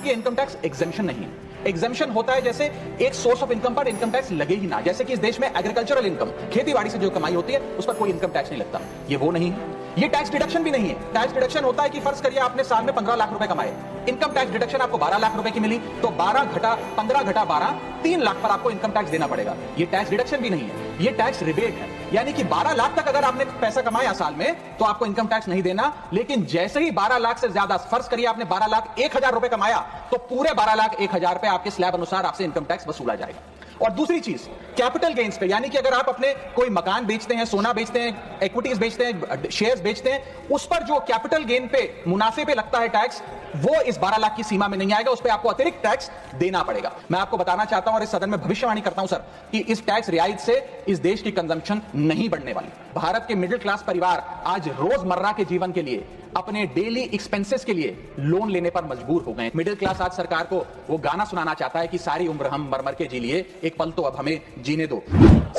ये income tax exemption नहीं है। एग्जेम्पशन होता है जैसे एक सोर्स ऑफ इनकम पर इनकम टैक्स लगे ही ना, जैसे कि इस देश में एग्रीकल्चरल इनकम, खेती बाड़ी से जो कमाई होती है उस पर कोई इनकम टैक्स नहीं लगता। ये वो नहीं है। ये टैक्स डिडक्शन भी नहीं है। टैक्स डिडक्शन होता है कि फर्ज करिए आपने साल में 15 लाख रुपए कमाए, इनकम टैक्स डिडक्शन आपको 12 लाख रुपए की मिली, तो 12 घटा 15 घटा 12, 3 लाख पर आपको इनकम टैक्स देना पड़ेगा। ये टैक्स डिडक्शन भी नहीं है, ये टैक्स रिबेट है। यानी कि 12 लाख तक अगर आपने पैसा कमाया साल में तो आपको इनकम टैक्स नहीं देना, लेकिन जैसे ही 12 लाख से ज्यादा, फर्ज करिए आपने 12 लाख 1,000 रुपए कमाया, तो पूरे 12 लाख 1,000 पे आपके स्लैब अनुसार आपसे इनकम टैक्स वसूला जाएगा। और दूसरी चीज, कैपिटल गेन्स पे, यानी कि अगर आप अपने कोई मकान बेचते हैं, सोना बेचते हैं, इक्विटीज बेचते हैं, शेयर्स बेचते हैं, उस पर जो कैपिटल गेन पे, मुनाफे पे लगता है टैक्स, वो इस 12 लाख की सीमा में नहीं आएगा, उस पर आपको अतिरिक्त टैक्स देना पड़ेगा। मैं आपको बताना चाहता हूं और इस सदन में भविष्यवाणी करता हूं सर, कि इस टैक्स रियायत से इस देश की कंजम्पशन नहीं बढ़ने वाली। भारत के मिडिल क्लास परिवार आज रोजमर्रा के जीवन के लिए, अपने डेली एक्सपेंसेस के लिए लोन लेने पर मजबूर हो गए। मिडिल क्लास आज सरकार को वो गाना सुनाना चाहता है कि सारी उम्र हम मर मर के जी लिए, एक पल तो अब हमें जीने दो।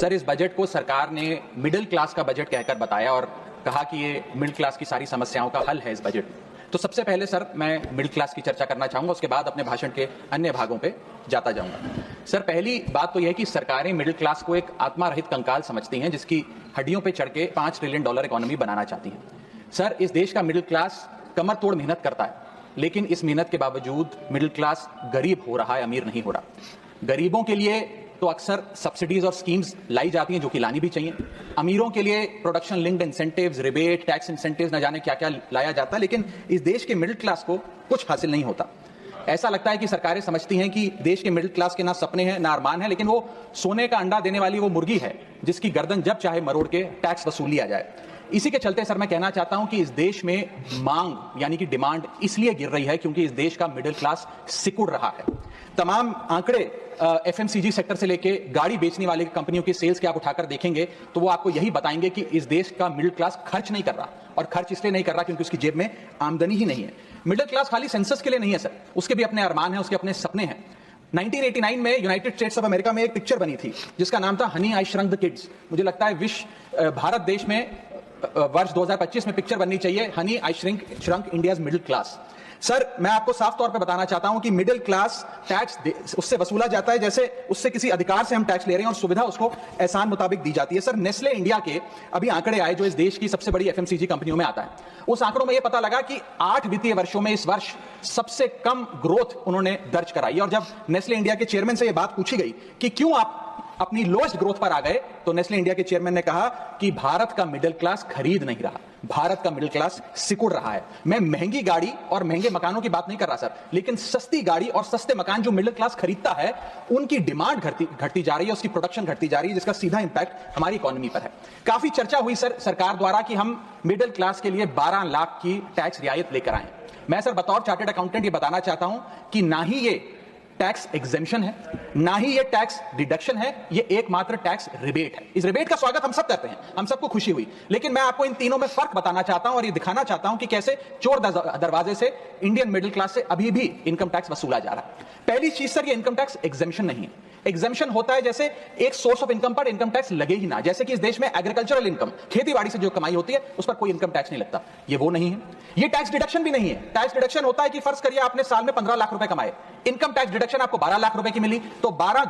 सर, इस बजट को सरकार ने मिडिल क्लास का बजट कहकर बताया और कहा कि ये मिडिल क्लास की सारी समस्याओं का हल है इस बजट में। तो सबसे पहले सर मैं मिडिल क्लास की चर्चा करना चाहूंगा, उसके बाद अपने भाषण के अन्य भागों पे जाता जाऊंगा। सर, पहली बात तो यह है कि सरकारें मिडिल क्लास को एक आत्मारहित कंकाल समझती हैं, जिसकी हड्डियों पे चढ़ के $5 ट्रिलियन इकोनॉमी बनाना चाहती हैं। सर, इस देश का मिडिल क्लास कमर तोड़ मेहनत करता है, लेकिन इस मेहनत के बावजूद मिडिल क्लास गरीब हो रहा है, अमीर नहीं हो रहा। गरीबों के लिए तो अक्सर सब्सिडीज और स्कीम्स लाई जाती हैं, जो कि लानी भी चाहिए। अमीरों के लिए production linked incentives, rebate, tax incentives, न जाने क्या क्या लाया जाता है, लेकिन इस देश के मिडिल क्लास को कुछ हासिल नहीं होता। ऐसा लगता है कि सरकारें समझती हैं कि देश के मिडिल क्लास के ना सपने हैं ना अरमान है, लेकिन वो सोने का अंडा देने वाली वो मुर्गी है जिसकी गर्दन जब चाहे मरोड़ के टैक्स वसूल लिया जाए। इसी के चलते सर मैं कहना चाहता हूं कि इस देश में मांग यानी कि डिमांड इसलिए गिर रही है क्योंकि इस देश का मिडिल क्लास सिकुड़ रहा है। तमाम आंकड़े एफएमसीजी सेक्टर से लेके गाड़ी बेचने वाली कंपनियों की सेल्स के आप उठाकर देखेंगे तो वो आपको यही बताएंगे कि इस देश का मिडिल क्लास खर्च नहीं कर रहा, और खर्च इसलिए नहीं कर रहा क्योंकि उसकी जेब में आमदनी ही नहीं है। मिडिल क्लास खाली सेंसस के लिए नहीं है सर, उसके भी अपने अरमान हैं, उसके अपने सपने हैं। 1989 में यूनाइटेड स्टेट्स ऑफ अमेरिका में एक पिक्चर बनी थी जिसका नाम था Honey I shrunk the kids. मुझे लगता है भारत देश में वर्ष 2025 में पिक्चर बननी चाहिए, honey I shrunk India's middle class. Sir, मैं आपको साफ तौर पे बताना चाहता हूं कि मिडिल क्लास टैक्स उससे वसूला जाता है जैसे उससे किसी अधिकार से हम टैक्स ले रहे हैं और सुविधा उसको एहसान मुताबिक दी जाती है। सर, नेस्ले इंडिया के अभी आंकड़े आए जो इस देश की सबसे बड़ी एफएमसीजी कंपनियों में आता है। उस आंकड़ों में यह पता लगा कि 8 वित्तीय वर्षों में इस वर्ष सबसे कम ग्रोथ उन्होंने दर्ज कराई। और जब नेस्ले इंडिया के चेयरमैन से यह बात पूछी गई कि क्यों आप अपनी लोएस्ट ग्रोथ पर आ गए, तो नेस्ले इंडिया के चेयरमैन ने कहा कि भारत का मिडिल क्लास खरीद नहीं रहा, भारत का मिडिल क्लास सिकुड़ रहा है। मैं महंगी गाड़ी और महंगे मकानों की बात नहीं कर रहा सर, लेकिन सस्ती गाड़ी और सस्ते मकान जो मिडिल क्लास खरीदता है उनकी डिमांड घटती जा रही है, उसकी प्रोडक्शन घटती जा रही है, जिसका सीधा इंपैक्ट हमारी इकोनॉमी पर है। काफी चर्चा हुई सर सरकार द्वारा कि हम मिडिल क्लास के लिए 12 लाख की टैक्स रियायत लेकर आए। मैं सर बतौर चार्टर्ड अकाउंटेंट ये बताना चाहता हूं कि ना ही ये टैक्स एग्जेम्पशन है, ना ही ये टैक्स डिडक्शन है, ये एकमात्र टैक्स रिबेट है। इस रिबेट का स्वागत हम सब करते हैं, हम सबको खुशी हुई, लेकिन मैं आपको इन तीनों में फर्क बताना चाहता हूं और ये दिखाना चाहता हूं कि कैसे चोर दरवाजे से इंडियन मिडिल क्लास से अभी भी इनकम टैक्स वसूला जा रहा है। पहली चीज सर, ये इनकम टैक्स एग्जेम्पशन नहीं है। एग्जेम्पशन होता है जैसे एक सोर्स ऑफ इनकम पर इनकम टैक्स लगे ही ना, जैसे कि इस देश में एग्रीकल्चरल इनकम, खेती बाड़ी से जो कमाई होती है उस पर कोई इनकम टैक्स नहीं लगता। ये वो नहीं है। ये टैक्स डिडक्शन भी नहीं है। टैक्स डिडक्शन होता है कि फर्ज करिए आपने साल में 15 लाख रुपए कमाए, इनकम टैक्स डिडक्शन आपको 12 लाख रुपए की मिली, तो 15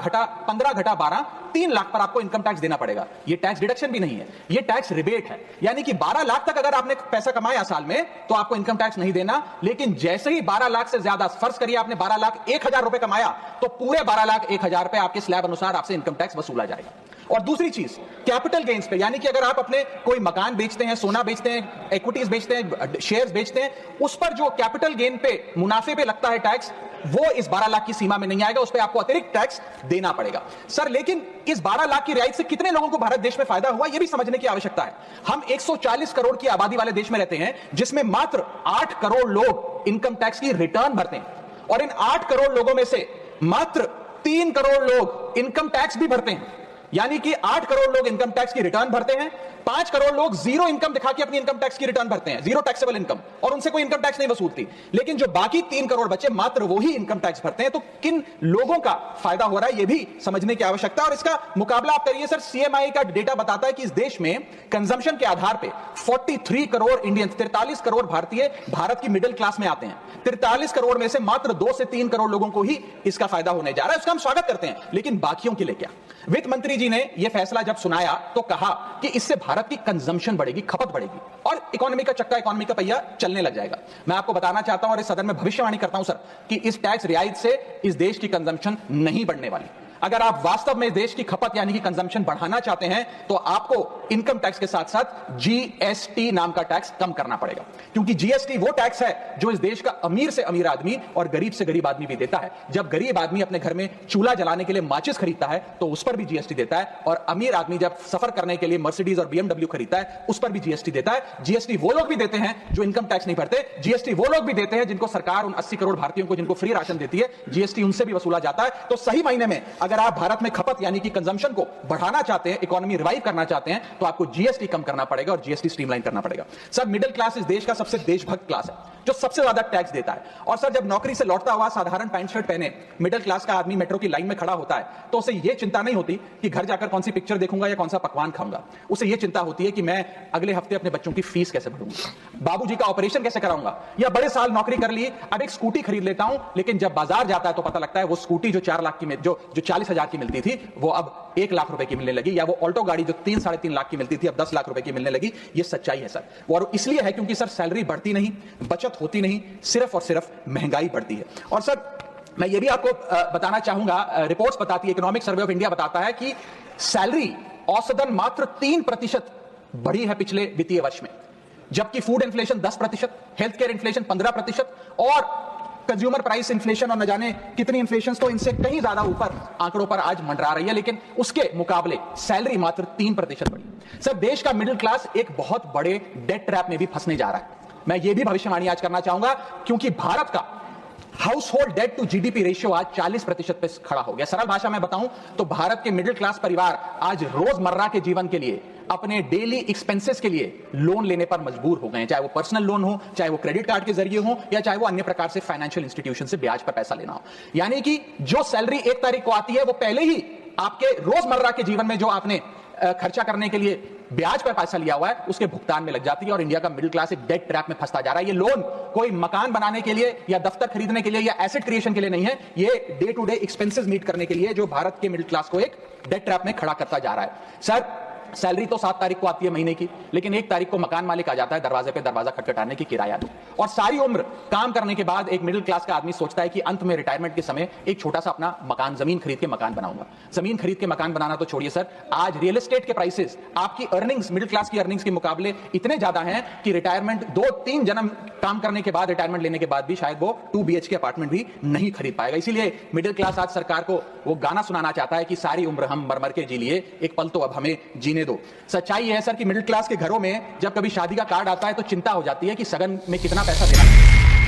घटा 12, 3 लाख पर आपको इनकम टैक्स देना पड़ेगा। ये टैक्स डिडक्शन भी नहीं है, ये टैक्स रिबेट है। यानी कि 12 लाख तक अगर आपने पैसा कमाया साल में तो आपको इनकम टैक्स नहीं देना, लेकिन जैसे ही 12 लाख से ज्यादा, फर्ज करिए आपने 12 लाख 1,000 रुपए कमाया, तो पूरे 12 लाख 1,000 पे आपके स्लैब अनुसार आपसे इनकम टैक्स वसूला जाएगा। और दूसरी चीज, कैपिटल गेन्स पे, यानी कि अगर आप अपने कोई मकान बेचते हैं, सोना बेचते हैं, इक्विटीज बेचते हैं, शेयर्स बेचते हैं, उस पर जो कैपिटल गेन पे, मुनाफे पे लगता है टैक्स, वो इस 12 लाख की सीमा में नहीं आएगा, उस पर आपको अतिरिक्त टैक्स देना पड़ेगा। सर, लेकिन इस 12 लाख की रियायत से कितने लोगों को भारत देश में फायदा हुआ, यह भी समझने की आवश्यकता है। हम 140 करोड़ की आबादी वाले देश में रहते हैं, जिसमें मात्र 8 करोड़ लोग इनकम टैक्स की रिटर्न भरते हैं, और इन 8 करोड़ लोगों में से मात्र 3 करोड़ लोग इनकम टैक्स भी भरते हैं। यानी कि 8 करोड़ लोग इनकम टैक्स की रिटर्न भरते हैं, 5 करोड़ लोग जीरो इनकम दिखा के अपनी इनकम टैक्स की रिटर्न भरते हैं, जीरो टैक्सेबल इनकम, और उनसे कोई इनकम टैक्स नहीं वसूलती। लेकिन जो बाकी 3 करोड़ बचे मात्र वो ही इनकम टैक्स भरते हैं। तो किन लोगों का फायदा हो रहा है, यह भी समझने की आवश्यकता है। और इसका मुकाबला आप करिए सर, सीएमआई का डेटा बताता है कि इस देश में कंजम्पशन के आधार पर 43 करोड़ इंडियन, 43 करोड़ भारतीय भारत की मिडिल क्लास में आते हैं। 43 करोड़ में से मात्र 2 से 3 करोड़ लोगों को ही इसका फायदा होने जा रहा है। उसका हम स्वागत करते हैं, लेकिन बाकियों के लिए क्या? वित्त मंत्री जी ने यह फैसला जब सुनाया तो कहा कि इससे भारत की कंजम्पशन बढ़ेगी, खपत बढ़ेगी और इकोनॉमी का चक्का, इकोनॉमी का पहिया चलने लग जाएगा। मैं आपको बताना चाहता हूं और इस सदन में भविष्यवाणी करता हूं सर कि इस टैक्स रियायत से इस देश की कंजम्पशन नहीं बढ़ने वाली। अगर आप वास्तव में देश की खपत यानी कि कंजम्पशन बढ़ाना चाहते हैं तो आपको इनकम टैक्स के साथ साथ जीएसटी नाम का टैक्स कम करना पड़ेगा, क्योंकि जीएसटी वो टैक्स है जो इस देश का अमीर से अमीर आदमी और गरीब से गरीब आदमी भी देता है। जब गरीब आदमी अपने घर में चूल्हा जलाने के लिए माचिस खरीदता है तो उस पर भी जीएसटी देता है, और अमीर आदमी जब सफर करने के लिए मर्सिडीज और बीएमडब्ल्यू खरीदता है उस पर भी जीएसटी देता है। जीएसटी वो लोग भी देते हैं जो इनकम टैक्स नहीं भरते, जीएसटी वो लोग भी देते हैं जिनको सरकार उन 80 करोड़ भारतीयों को जिनको फ्री राशन देती है, जीएसटी उनसे भी वसूला जाता है। तो सही मायने में अगर आप भारत में खपत यानी कि कंजम्पशन को बढ़ाना चाहते हैं, इकोनॉमी रिवाइव करना चाहते हैं, तो आपको जीएसटी कम करना पड़ेगा और जीएसटी स्ट्रीमलाइन करना पड़ेगा। सर, मिडिल क्लास इस देश का सबसे देशभक्त क्लास है जो सबसे ज्यादा टैक्स देता है। और सर, जब नौकरी से लौटता हुआ साधारण पैंट शर्ट पहने मिडिल क्लास का आदमी मेट्रो की लाइन में खड़ा होता है तो उसे यह चिंता नहीं होती कि घर जाकर कौन सी पिक्चर देखूंगा या कौन सा पकवान खाऊंगा। उसे यह चिंता होती है कि मैं अगले हफ्ते अपने बच्चों की फीस कैसे भरूंगा, बाबूजी का ऑपरेशन कैसे कराऊंगा, या बड़े साल नौकरी कर ली अब एक स्कूटी खरीद लेता हूं, लेकिन जब बाजार जाता है तो पता लगता है वो स्कूटी जो 4 लाख की जो 40,000 की मिलती थी वो अब 1 लाख रुपए की मिलने लगी, या वो ऑल्टो गाड़ी जो 3-3.5 लाख की मिलती थी अब 10 लाख रुपए की मिलने लगी। ये सच्चाई है सर, और इसलिए है क्योंकि सर सैलरी बढ़ती नहीं, बचत होती नहीं, सिर्फ और सिर्फ महंगाई बढ़ती है। और सर, मैं ये भी आपको बताना चाहूंगा, रिपोर्ट्स बताती है, इकोनॉमिक सर्वे ऑफ इंडिया बताता है कि सैलरी औसतन मात्र 3% बढ़ी है पिछले वित्तीय वर्ष में, जबकि food inflation 10%, health care inflation 15% और कंज्यूमर प्राइस इन्फ्लेशन और न जाने कितनी इन्फ्लेशन तो इनसे कहीं ज्यादा ऊपर आंकड़ों पर आज मंडरा रही है, लेकिन उसके मुकाबले सैलरी मात्र 3% बढ़ी। सर, देश का मिडिल क्लास एक बहुत बड़े डेट ट्रैप में भी फंसने जा रहा है। मैं ये भी भविष्यवाणी आज करना चाहूंगा, क्योंकि भारत का household debt to GDP ratio आज 40% पे खड़ा हो गया। सरल भाषा में बताऊं तो भारत के मिडिल क्लास परिवार आज रोजमर्रा के जीवन के लिए, अपने डेली एक्सपेंसेस के लिए लोन लेने पर मजबूर हो गए हैं, चाहे वो पर्सनल लोन हो, चाहे वो क्रेडिट कार्ड के जरिए हो, या चाहे वो अन्य प्रकार से फाइनेंशियल इंस्टीट्यूशन से ब्याज पर पैसा लेना हो। यानी कि जो सैलरी 1 तारीख को आती है वो पहले ही आपके रोजमर्रा के जीवन में जो आपने खर्चा करने के लिए ब्याज पर पैसा लिया हुआ है उसके भुगतान में लग जाती है, और इंडिया का मिडिल क्लास एक डेट ट्रैप में फंसता जा रहा है। ये लोन कोई मकान बनाने के लिए या दफ्तर खरीदने के लिए या एसेट क्रिएशन के लिए नहीं है, ये day to day expenses meet करने के लिए, जो भारत के मिडिल क्लास को एक डेट ट्रैप में खड़ा करता जा रहा है। सर, सैलरी तो 7 तारीख को आती है महीने की, लेकिन 1 तारीख को मकान मालिक आ जाता है दरवाजे पे दरवाजा खटखटाने की किराया दो। और सारी उम्र काम करने के बाद एक मिडिल क्लास का आदमी सोचता है कि अंत में रिटायरमेंट के समय एक छोटा सा अपना मकान, जमीन खरीद के मकान बनाऊंगा। जमीन खरीद के मकान बनाना तो छोड़िए सर, आज रियल एस्टेट के प्राइसेस आपकी अर्निंग्स, मिडिल क्लास की अर्निंग्स के मुकाबले इतने ज्यादा हैं कि रिटायरमेंट 2-3 जन्म काम करने के बाद, रिटायरमेंट लेने के बाद भी शायद वो 2 BHK अपार्टमेंट भी नहीं खरीद पाएगा। इसीलिए मिडिल क्लास आज सरकार को वो गाना सुनाना चाहता है कि सारी उम्र हम मर मर के जी लिए, एक पल तो अब हमें जीने दो। सच्चाई ये है सर कि मिडिल क्लास के घरों में जब कभी शादी का कार्ड आता है तो चिंता हो जाती है कि सगन में कितना पैसा देना है।